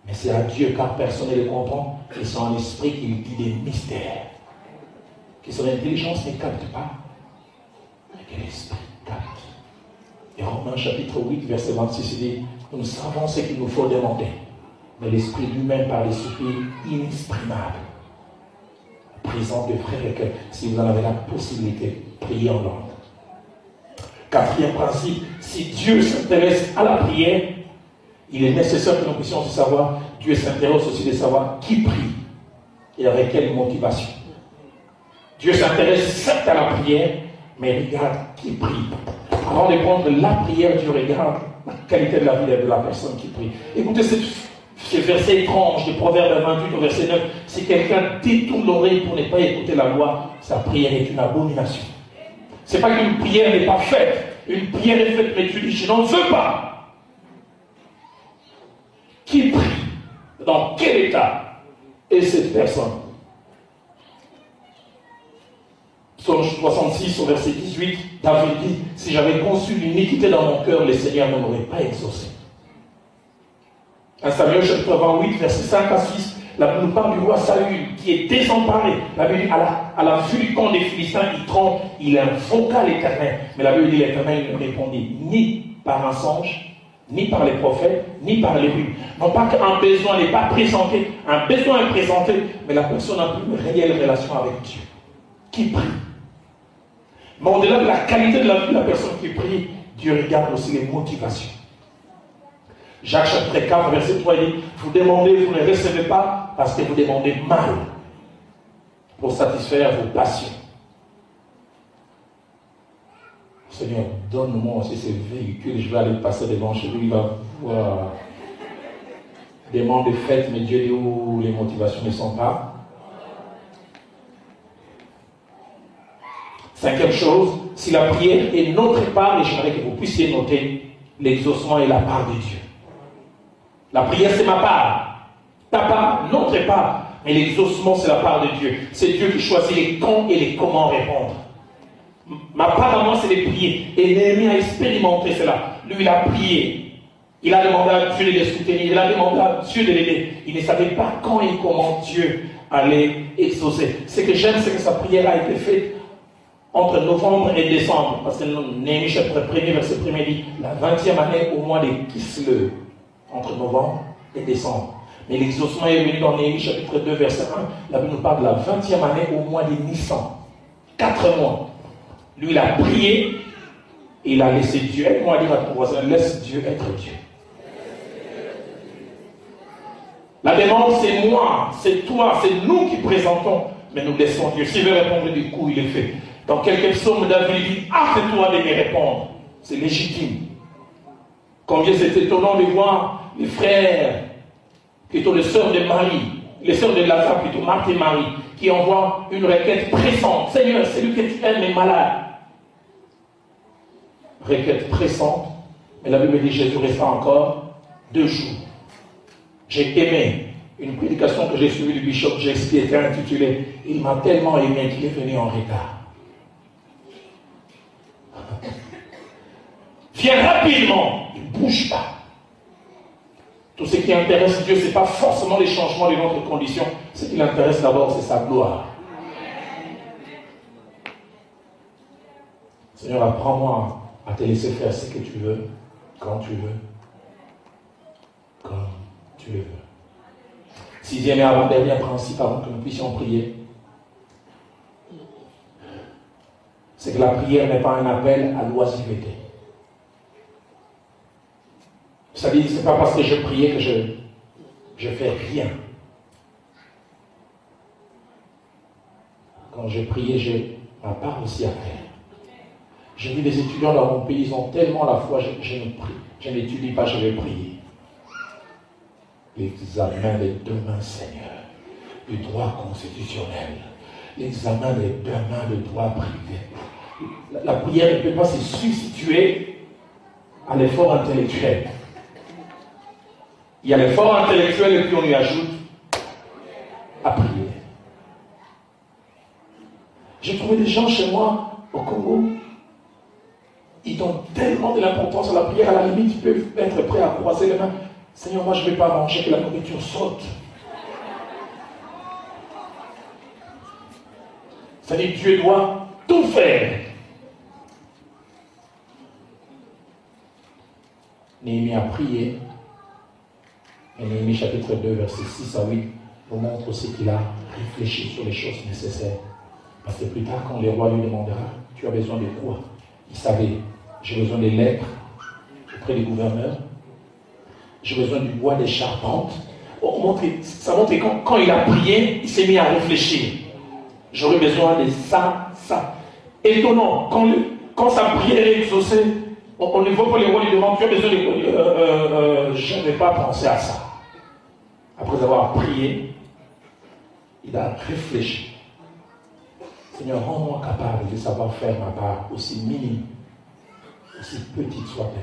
mais c'est à Dieu, car personne ne le comprend, et c'est en esprit qu'il dit des mystères, que son intelligence ne capte pas, mais que l'esprit capte. Et Romains chapitre 8, verset 26, il dit, nous savons ce qu'il nous faut demander, mais l'esprit lui-même par les soupirs inexprimables. Présent de frères et que si vous en avez la possibilité, priez en langue. Quatrième principe, si Dieu s'intéresse à la prière, il est nécessaire que nous puissions aussi savoir, Dieu s'intéresse aussi de savoir qui prie et avec quelle motivation. Dieu s'intéresse certes à la prière, mais regarde qui prie. Avant de prendre la prière, Dieu regarde la qualité de la vie de la personne qui prie. Écoutez ce verset étrange de Proverbe 28 au verset 9. Si quelqu'un détourne l'oreille pour ne pas écouter la loi, sa prière est une abomination. Ce n'est pas qu'une prière n'est pas faite. Une prière est faite, mais tu dis, je n'en veux pas. Qui prie? Dans quel état est cette personne? Psaume 66 au verset 18, David dit, si j'avais conçu l'iniquité dans mon cœur, le Seigneur ne m'aurait pas exaucé. 1 Samuel chapitre 28, verset 5 à 6, la Bible nous parle du roi Saül qui est désemparé. La Bible dit, à la vue du camp des Philistins, il tremble, il invoqua l'Éternel. Mais la Bible dit, l'Éternel ne répondit ni par un songe, ni par les prophètes, ni par les rues. Non pas qu'un besoin n'est pas présenté, un besoin est présenté, mais la personne n'a plus une réelle relation avec Dieu. Qui prie? Mais au-delà de la qualité de la vie de la personne qui prie, Dieu regarde aussi les motivations. Jacques chapitre 4, verset 3, il dit, vous demandez, vous ne recevez pas parce que vous demandez mal pour satisfaire vos passions. Seigneur, donne-moi aussi ces véhicules, je vais aller passer devant chez lui, il va voir des demandes de fête, mais Dieu dit où les motivations ne sont pas. Cinquième chose, si la prière est notre part, et j'aimerais que vous puissiez noter, l'exaucement est la part de Dieu. La prière, c'est ma part. Ta part, notre part. Mais l'exaucement, c'est la part de Dieu. C'est Dieu qui choisit les quand et les comment répondre. Ma part à moi, c'est de prier. Et Néhémie a expérimenté cela. Lui, il a prié. Il a demandé à Dieu de les soutenir. Il a demandé à Dieu de l'aider. Il ne savait pas quand et comment Dieu allait exaucer. Ce que j'aime, c'est que sa prière a été faite entre novembre et décembre. Parce que Néhémie, chapitre 1er, verset 1er dit la 20e année au mois de Kislev. Entre novembre et décembre. Mais l'exaucement est venu dans Néhémie chapitre 2, verset 1. La Bible nous parle de la 20e année au mois de Nissan. 4 mois. Lui, il a prié et il a laissé Dieu. Aide-moi à dire à ton voisin, laisse Dieu être Dieu. La demande, c'est moi, c'est toi, c'est nous qui présentons, mais nous laissons Dieu. S'il veut répondre du coup, il est fait. Dans quelques psaumes, David dit, hâte-toi de me répondre. C'est légitime. Combien c'est étonnant de voir les frères, plutôt les sœurs de Marie, les sœurs de Lazare, plutôt Marthe et Marie, qui envoient une requête pressante. Seigneur, celui que tu aimes est malade. Requête pressante. Mais la Bible dit Jésus resta encore 2 jours. J'ai aimé une prédication que j'ai suivie du bishop Jexby était intitulée Il m'a tellement aimé qu'il est venu en retard. Viens rapidement, il ne bouge pas. Tout ce qui intéresse Dieu, ce n'est pas forcément les changements de notre condition. Ce qui l'intéresse d'abord, c'est sa gloire. Seigneur, apprends-moi à te laisser faire ce que tu veux, quand tu veux, comme tu le veux. 6e et avant-dernier principe, avant que nous puissions prier, c'est que la prière n'est pas un appel à l'oisiveté. Ça veut dire que ce n'est pas parce que je priais que je fais rien. Quand je priais, j'ai ma part aussi à faire. J'ai vu des étudiants dans mon pays, ils ont tellement la foi, je n'étudie pas, je vais prier. L'examen des demain, Seigneur, du droit constitutionnel, l'examen des demain du droit privé. La prière ne peut pas se substituer à l'effort intellectuel. Il y a l'effort intellectuel et puis on lui ajoute à prier. J'ai trouvé des gens chez moi au Congo, ils donnent tellement de l'importance à la prière, à la limite, ils peuvent être prêts à croiser les mains. Seigneur, moi je ne vais pas manger, que la nourriture saute. C'est-à-dire que Dieu doit tout faire. Néhémie a prié. Et Néhémie chapitre 2, verset 6 à 8, nous montre aussi qu'il a réfléchi sur les choses nécessaires. Parce que plus tard, quand le roi lui demandera, tu as besoin de quoi? Il savait, j'ai besoin des lettres auprès du gouverneur, j'ai besoin du bois des charpentes. Ça montre que quand il a prié, il s'est mis à réfléchir. J'aurais besoin de ça, ça. Étonnant, quand sa prière est exaucée, on ne voit pas les rois lui demandent, tu as besoin de je n'ai pas pensé à ça. Après avoir prié, il a réfléchi. Seigneur, rends-moi capable de savoir faire ma part, aussi minime, aussi petite soit-elle.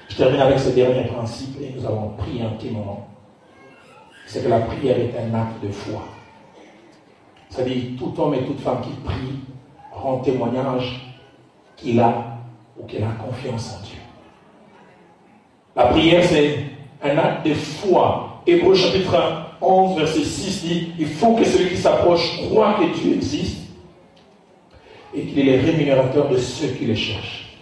Je termine avec ce dernier principe et nous allons prier un petit moment. C'est que la prière est un acte de foi. C'est-à-dire, tout homme et toute femme qui prie rend témoignage qu'il a ou qu'elle a confiance en Dieu. La prière, c'est un acte de foi. Hébreux chapitre 11, verset 6 dit, il faut que celui qui s'approche croit que Dieu existe et qu'il est le rémunérateur de ceux qui le cherchent.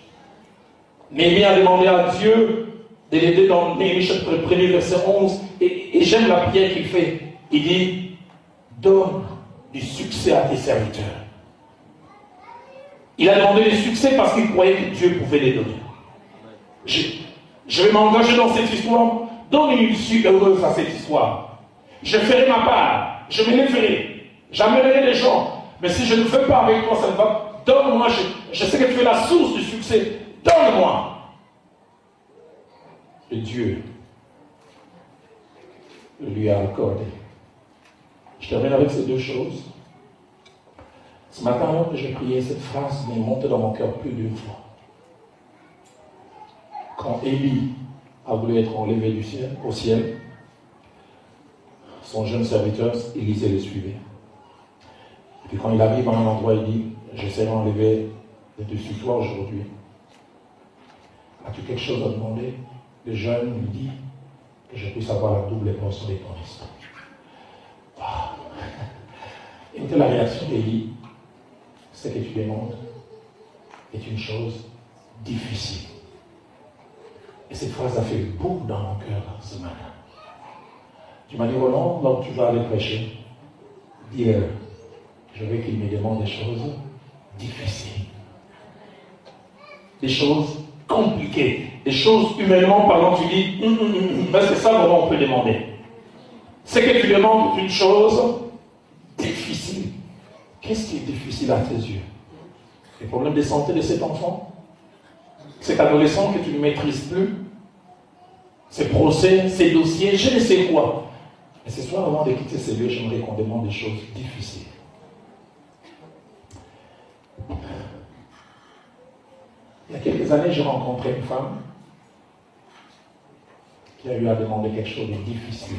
Néhémie a demandé à Dieu de l'aider dans Néhémie chapitre 1er, verset 11, et j'aime la prière qu'il fait. Il dit, donne du succès à tes serviteurs. Il a demandé le succès parce qu'il croyait que Dieu pouvait les donner. Je vais m'engager dans cette histoire. Donne une issue heureuse à cette histoire. Je ferai ma part. Je me lèverai. J'amènerai les gens. Mais si je ne fais pas avec toi, ça ne va pas. Donne-moi. Je sais que tu es la source du succès. Donne-moi. Et Dieu lui a accordé. Je termine avec ces deux choses. Ce matin, alors que j'ai prié, cette phrase m'est montée dans mon cœur plus d'une fois. Quand Élie a voulu être enlevé au ciel, son jeune serviteur, Élisée, le suivait. Et puis quand il arrive à un endroit, il dit, je serai enlevé de dessus toi aujourd'hui. As-tu quelque chose à demander? Le jeune lui dit que je puisse avoir la double portion de ton esprit. Et était la réaction d'Élie. Ce que tu demandes est une chose difficile. Et cette phrase a fait beaucoup dans mon cœur ce matin. Tu m'as dit, Roland, donc tu vas aller prêcher. Dis-leur, je veux qu'il me demande des choses difficiles. Des choses compliquées. Des choses humainement parlant, tu dis, parce que ça, vraiment, on peut demander. C'est que tu demandes une chose difficile. Qu'est-ce qui est difficile à tes yeux? Les problèmes de santé de cet enfant? Cet adolescent que tu ne maîtrises plus? Ces procès, ces dossiers, je ne sais quoi. Mais ce soir, avant de quitter ces lieux, j'aimerais qu'on demande des choses difficiles. Il y a quelques années, j'ai rencontré une femme qui a eu à demander quelque chose de difficile.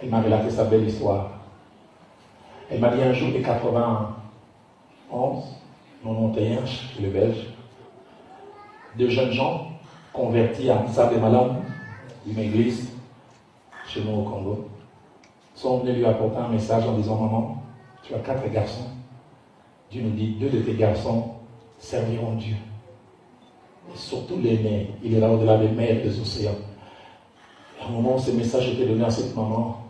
Elle m'a relaté sa belle histoire. Elle m'a dit un jour de 91, 91, chez les Belges, deux jeunes gens convertis à Missa de Malam, une église chez nous au Congo, sont venus lui apporter un message en disant, maman, tu as 4 garçons. Dieu nous dit, 2 de tes garçons serviront Dieu. Et surtout l'aîné, il est là au-delà des mers et des océans. Et à un moment où ce message était donné à cette maman,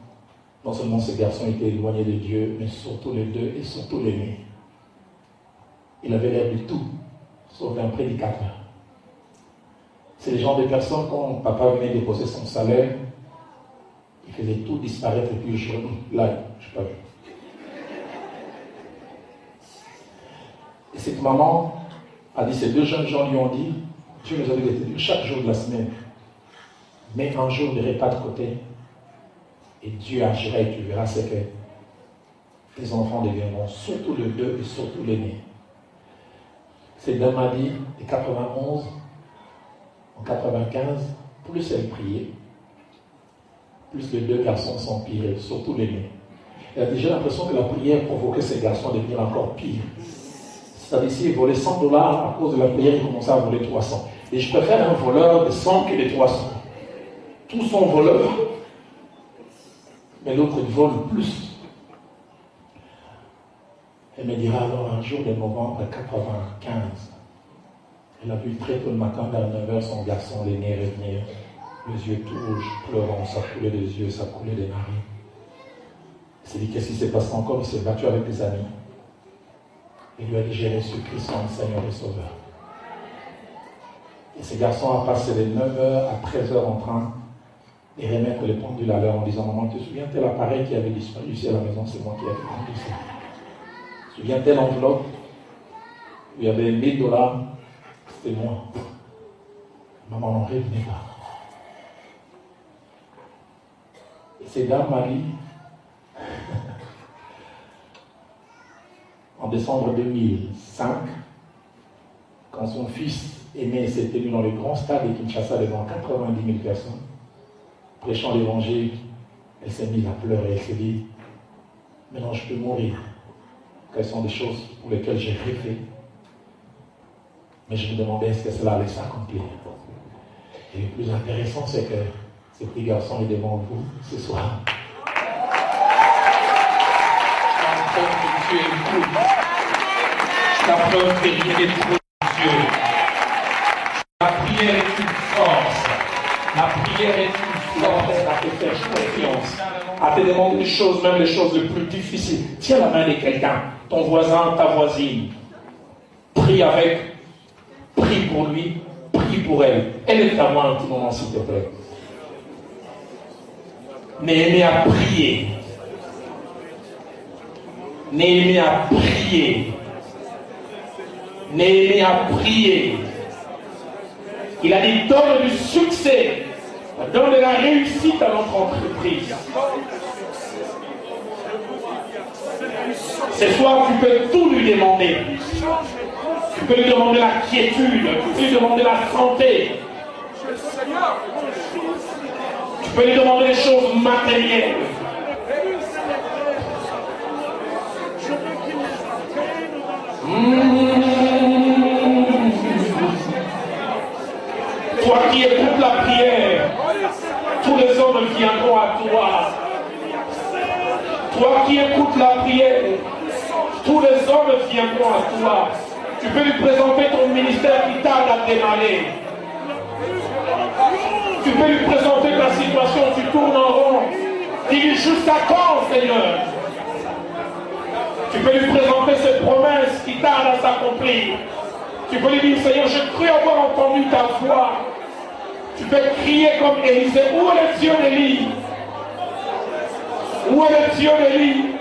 non seulement ces garçons étaient éloignés de Dieu, mais surtout les 2 et surtout l'aîné. Il avait l'air de tout, sauf d'un prédicateur. C'est le genre de personnes, quand papa venait déposer son salaire, il faisait tout disparaître et puis là, je ne sais pas vu. Et cette maman a dit, ces 2 jeunes gens lui ont dit, Dieu nous a dit chaque jour de la semaine, mets un jour de repas de côté, et Dieu agira et tu verras ce que tes enfants deviendront, surtout le 2 et surtout l'aîné. Cette dame a dit, de 91, en 95, plus elle priait, plus les 2 garçons s'empiraient, surtout l'aîné. Elle a dit, j'ai l'impression que la prière provoquait ces garçons à devenir encore pires. C'est-à-dire, s'ils volaient $100, à cause de la prière, ils commençaient à voler 300. Et je préfère un voleur de 100 que de 300. Tous sont voleurs, mais l'autre vole plus. Elle me dira alors un jour de novembre 95, elle a vu très tôt le matin vers 9h son garçon l'aîné revenir, les yeux tout rouges, pleurant, ça coulait des yeux, ça coulait des narines. Elle s'est dit, qu'est-ce qui s'est passé encore? Il s'est battu avec des amis. Il lui a dit, j'ai reçu Christ comme Seigneur et Sauveur. Et ce garçon a passé de 9h à 13h en train de remettre les pendules à l'heure en disant, maman, te souviens tel appareil qui avait disparu ici à la maison, c'est moi qui ai rendu ça. Tu te souviens telle enveloppe, il y avait $1000, c'était moi. Maman n'en revenait pas. Et cette dame m'a dit, en décembre 2005, quand son fils aîné s'est tenu dans le grand stade de Kinshasa devant 90 000 personnes, prêchant l'évangile, elle s'est mise à pleurer. Elle s'est dit, maintenant je peux mourir. Quelles sont des choses pour lesquelles j'ai rêvé. Mais je me demandais est-ce que cela allait s'accomplir. Et le plus intéressant, c'est que ce petit garçon est devant vous ce soir. La preuve que rien n'est trop Dieu. La prière est une force. La prière est une force à te faire confiance, à te demander des choses, même les choses les plus difficiles. Tiens la main de quelqu'un, ton voisin, ta voisine. Prie avec, prie pour lui, Prie pour elle. Elle est à moi un petit moment, s'il te plaît. Néhémie a prié. Néhémie a prié. Néhémie a prié. Il a dit, donne du succès, donne de la réussite à notre entreprise. Ce soir, tu peux tout lui demander. Tu peux lui demander la quiétude, tu peux lui demander la santé. Tu peux lui demander des choses matérielles. Toi qui écoutes la prière, tous les hommes viendront à toi. Toi qui écoutes la prière, tous les hommes viendront à toi. Tu peux lui présenter ton ministère qui tarde à démarrer. Tu peux lui présenter ta situation, tu tournes en rond. Dis-lui jusqu'à quand, Seigneur? Tu peux lui présenter cette promesse qui tarde à s'accomplir. Tu peux lui dire, Seigneur, je cru avoir entendu ta voix. Tu peux crier comme Élisée. Où est le Dieu d'Élie? Où est le Dieu d'Élie?